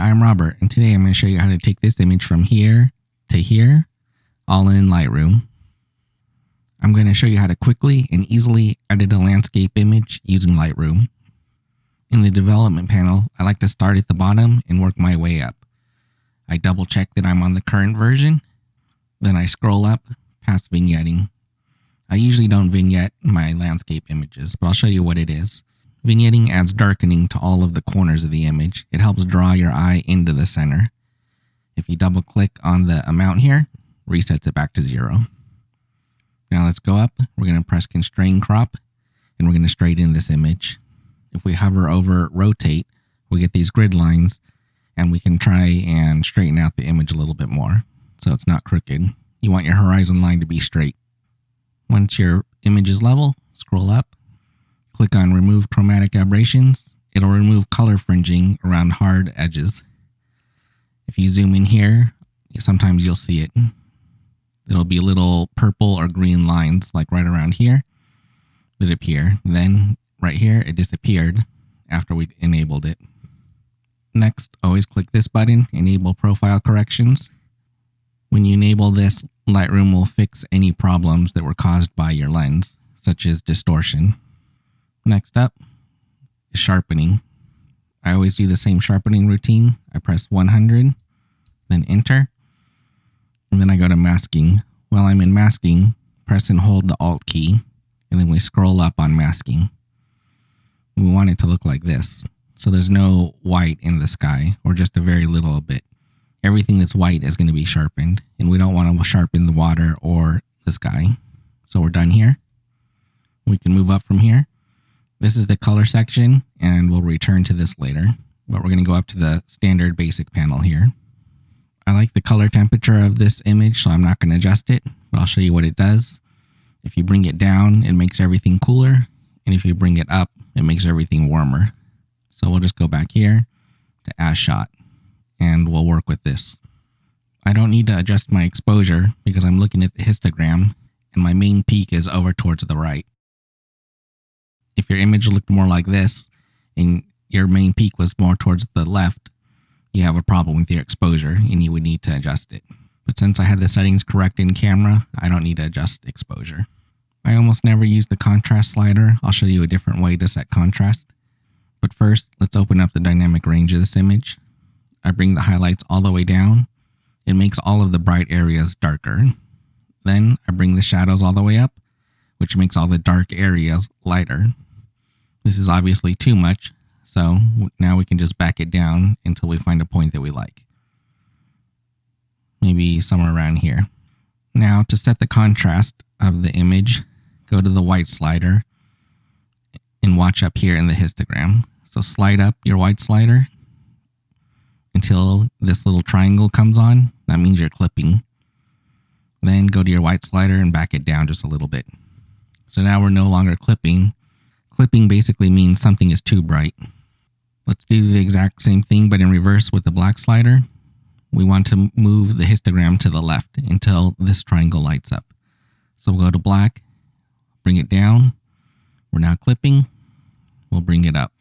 I'm Robert, and today I'm going to show you how to take this image from here to here, all in Lightroom. I'm going to show you how to quickly and easily edit a landscape image using Lightroom. In the development panel, I like to start at the bottom and work my way up. I double check that I'm on the current version, then I scroll up past vignetting. I usually don't vignette my landscape images, but I'll show you what it is. Vignetting adds darkening to all of the corners of the image. It helps draw your eye into the center. If you double click on the amount here, resets it back to 0. Now let's go up. We're going to press Constrain Crop, and we're going to straighten this image. If we hover over Rotate, we get these grid lines, and we can try and straighten out the image a little bit more, so it's not crooked. You want your horizon line to be straight. Once your image is level, scroll up. Click on Remove Chromatic Aberrations. It'll remove color fringing around hard edges. If you zoom in here, sometimes you'll see it. There'll be little purple or green lines, like right around here, that appear. Then, right here, it disappeared after we enabled it. Next, always click this button, Enable Profile Corrections. When you enable this, Lightroom will fix any problems that were caused by your lens, such as distortion. Next up is sharpening. I always do the same sharpening routine. I press 100, then enter, and then I go to masking. While I'm in masking, press and hold the Alt key, and then we scroll up on masking. We want it to look like this, so there's no white in the sky, or just a very little bit. Everything that's white is going to be sharpened, and we don't want to sharpen the water or the sky. So we're done here. We can move up from here. This is the color section, and we'll return to this later, but we're going to go up to the standard basic panel here. I like the color temperature of this image, so I'm not going to adjust it, but I'll show you what it does. If you bring it down, it makes everything cooler, and if you bring it up, it makes everything warmer. So we'll just go back here to As Shot, and we'll work with this. I don't need to adjust my exposure because I'm looking at the histogram, and my main peak is over towards the right. If your image looked more like this, and your main peak was more towards the left, you have a problem with your exposure, and you would need to adjust it. But since I had the settings correct in camera, I don't need to adjust exposure. I almost never use the contrast slider. I'll show you a different way to set contrast. But first, let's open up the dynamic range of this image. I bring the highlights all the way down. It makes all of the bright areas darker. Then I bring the shadows all the way up, which makes all the dark areas lighter. This is obviously too much, so now we can just back it down until we find a point that we like. Maybe somewhere around here. Now, to set the contrast of the image, go to the white slider and watch up here in the histogram. So slide up your white slider until this little triangle comes on. That means you're clipping. Then go to your white slider and back it down just a little bit. So now we're no longer clipping. Clipping basically means something is too bright. Let's do the exact same thing, but in reverse with the black slider. We want to move the histogram to the left until this triangle lights up. So we'll go to black, bring it down. We're now clipping. We'll bring it up.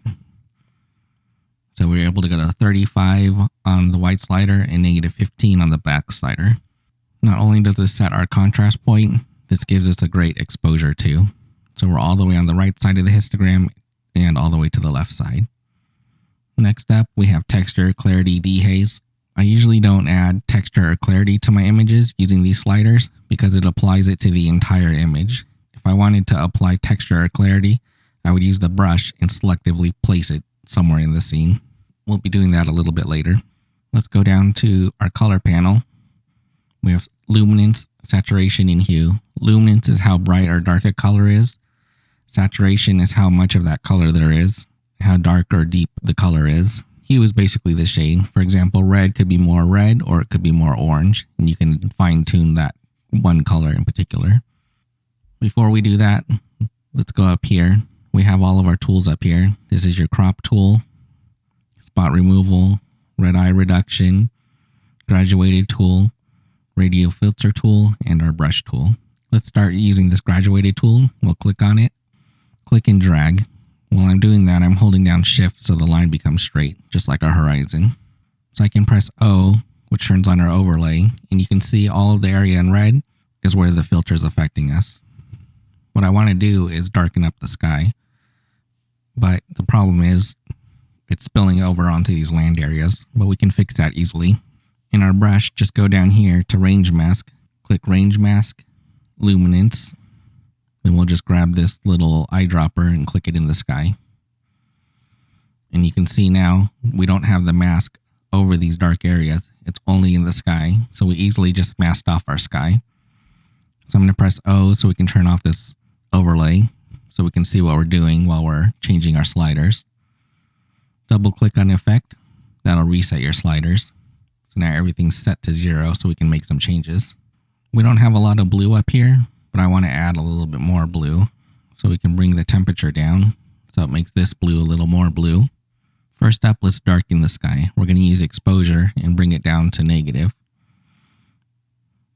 So we're able to go to 35 on the white slider and -15 on the black slider. Not only does this set our contrast point, this gives us a great exposure too. So we're all the way on the right side of the histogram and all the way to the left side. Next up, we have texture, clarity, dehaze. I usually don't add texture or clarity to my images using these sliders because it applies it to the entire image. If I wanted to apply texture or clarity, I would use the brush and selectively place it somewhere in the scene. We'll be doing that a little bit later. Let's go down to our color panel. We have luminance, saturation, and hue. Luminance is how bright or dark a color is. Saturation is how much of that color there is, how dark or deep the color is. Hue is basically the shade. For example, red could be more red or it could be more orange, and you can fine tune that one color in particular. Before we do that, let's go up here. We have all of our tools up here. This is your crop tool, spot removal, red eye reduction, graduated tool, radial filter tool, and our brush tool. Let's start using this graduated tool. We'll click on it, click and drag. While I'm doing that, I'm holding down Shift so the line becomes straight, just like our horizon. So I can press O, which turns on our overlay, and you can see all of the area in red is where the filter is affecting us. What I want to do is darken up the sky, but the problem is it's spilling over onto these land areas, but we can fix that easily. In our brush, just go down here to Range Mask, click Range Mask, Luminance, then we'll just grab this little eyedropper and click it in the sky. And you can see now we don't have the mask over these dark areas. It's only in the sky, so we easily just masked off our sky. So I'm going to press O so we can turn off this overlay so we can see what we're doing while we're changing our sliders. Double click on Effect. That'll reset your sliders. So now everything's set to 0 so we can make some changes. We don't have a lot of blue up here, but I want to add a little bit more blue so we can bring the temperature down so it makes this blue a little more blue. First up, let's darken the sky. We're going to use exposure and bring it down to negative.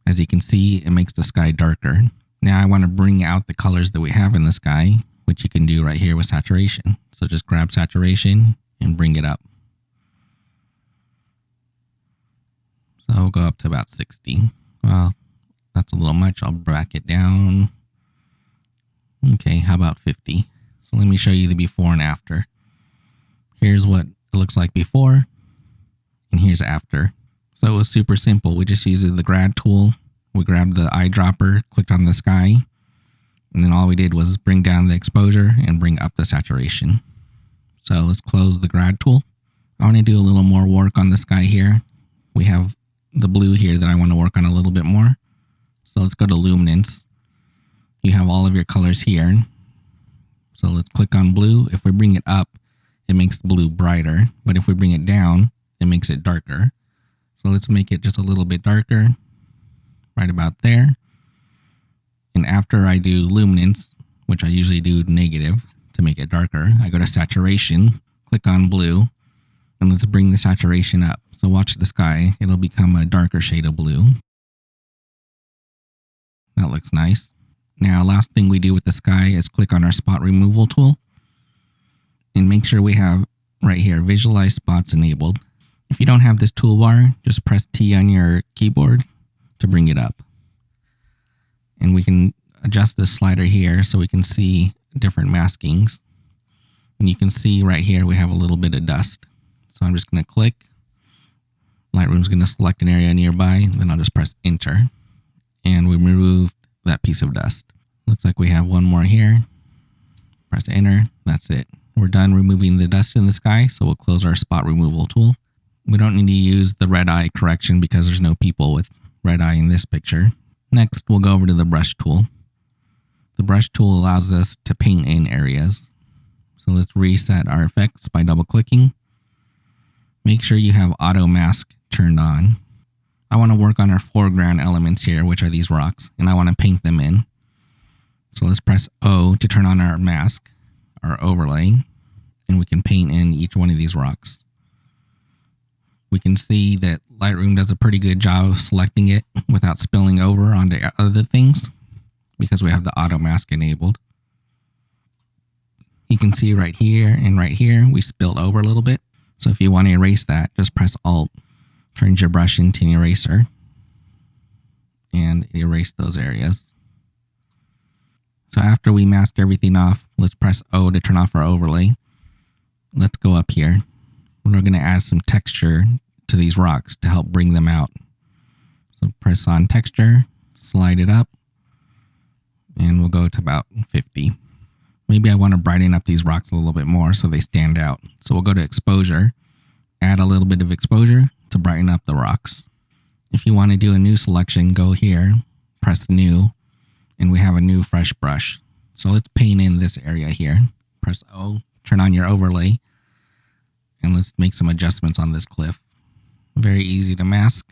As you can see, it makes the sky darker. Now I want to bring out the colors that we have in the sky, which you can do right here with saturation. So just grab saturation and bring it up. So I'll go up to about 60. Well, that's a little much. I'll back it down. Okay, how about 50? So let me show you the before and after. Here's what it looks like before, and here's after. So it was super simple. We just used the grad tool. We grabbed the eyedropper, clicked on the sky, and then all we did was bring down the exposure and bring up the saturation. So let's close the grad tool. I want to do a little more work on the sky here. We have the blue here that I want to work on a little bit more. So let's go to Luminance. You have all of your colors here. So let's click on blue. If we bring it up, it makes the blue brighter, but if we bring it down, it makes it darker. So let's make it just a little bit darker, right about there. And after I do luminance, which I usually do negative to make it darker, I go to saturation, click on blue, and let's bring the saturation up. So watch the sky, it'll become a darker shade of blue. That looks nice. Now, last thing we do with the sky is click on our spot removal tool. And make sure we have right here, visualize spots enabled. If you don't have this toolbar, just press T on your keyboard to bring it up. And we can adjust this slider here so we can see different maskings. And you can see right here, we have a little bit of dust. So I'm just going to click. Lightroom's going to select an area nearby. Then I'll just press Enter. And we removed that piece of dust. Looks like we have one more here. Press Enter. That's it. We're done removing the dust in the sky, so we'll close our spot removal tool. We don't need to use the red eye correction because there's no people with red eye in this picture. Next, we'll go over to the brush tool. The brush tool allows us to paint in areas. So let's reset our effects by double clicking. Make sure you have auto mask turned on. I want to work on our foreground elements here, which are these rocks, and I want to paint them in. So let's press O to turn on our mask, our overlay, and we can paint in each one of these rocks. We can see that Lightroom does a pretty good job of selecting it without spilling over onto other things because we have the auto mask enabled. You can see right here and right here, we spilled over a little bit. So if you want to erase that, just press Alt, turn your brush into an eraser, and erase those areas. So after we masked everything off, let's press O to turn off our overlay. Let's go up here. We're going to add some texture to these rocks to help bring them out. So press on texture, slide it up, and we'll go to about 50. Maybe I want to brighten up these rocks a little bit more so they stand out. So we'll go to exposure, add a little bit of exposure to brighten up the rocks. If you want to do a new selection, go here, press new, and we have a new fresh brush. So let's paint in this area here. Press O, turn on your overlay, and let's make some adjustments on this cliff. Very easy to mask.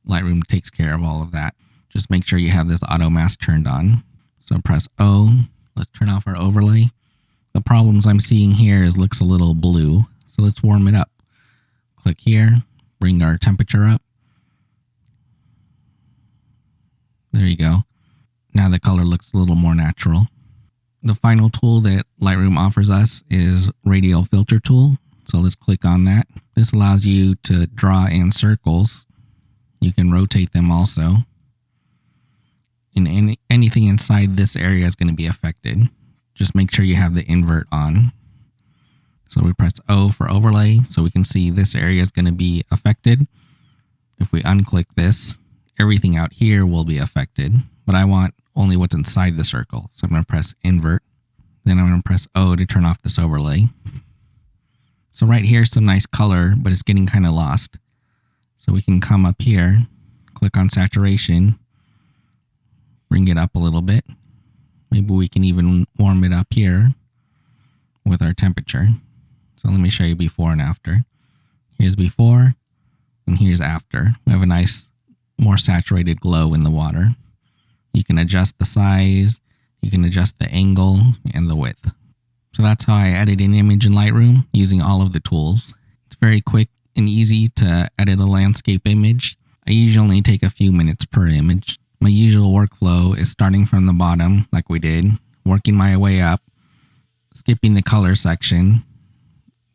Lightroom takes care of all of that. Just make sure you have this auto mask turned on. So press O, let's turn off our overlay. The problems I'm seeing here is looks a little blue, so let's warm it up. Click here, bring our temperature up. There you go. Now the color looks a little more natural. The final tool that Lightroom offers us is Radial Filter tool. So let's click on that. This allows you to draw in circles. You can rotate them also. And anything inside this area is going to be affected. Just make sure you have the invert on. So we press O for overlay, so we can see this area is going to be affected. If we unclick this, everything out here will be affected, but I want only what's inside the circle. So I'm going to press invert. Then I'm going to press O to turn off this overlay. So right here is some nice color, but it's getting kind of lost. So we can come up here, click on saturation, bring it up a little bit. Maybe we can even warm it up here with our temperature. So let me show you before and after. Here's before and here's after. We have a nice, more saturated glow in the water. You can adjust the size, you can adjust the angle and the width. So that's how I edit an image in Lightroom using all of the tools. It's very quick and easy to edit a landscape image. I usually only take a few minutes per image. My usual workflow is starting from the bottom, like we did, working my way up, skipping the color section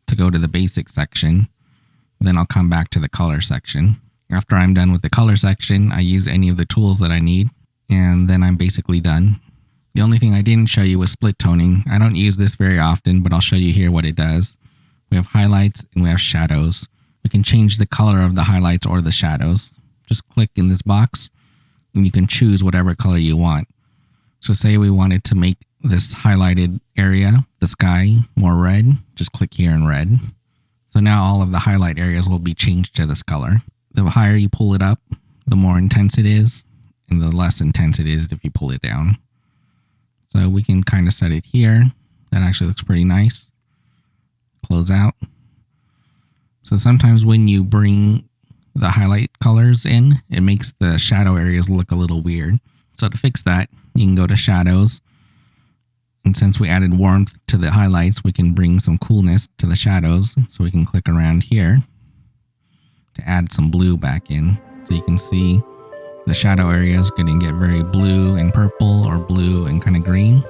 to go to the basic section. Then I'll come back to the color section. After I'm done with the color section, I use any of the tools that I need, and then I'm basically done. The only thing I didn't show you was split toning. I don't use this very often, but I'll show you here what it does. We have highlights and we have shadows. We can change the color of the highlights or the shadows. Just click in this box and you can choose whatever color you want. So say we wanted to make this highlighted area, the sky, more red, just click here in red. So now all of the highlight areas will be changed to this color. The higher you pull it up, the more intense it is, and the less intense it is if you pull it down. So we can kind of set it here. That actually looks pretty nice. Close out. So sometimes when you bring the highlight colors in, it makes the shadow areas look a little weird. So to fix that, you can go to shadows. And since we added warmth to the highlights, we can bring some coolness to the shadows. So we can click around here to add some blue back in. So you can see the shadow area is going to get very blue and purple or blue and kind of green.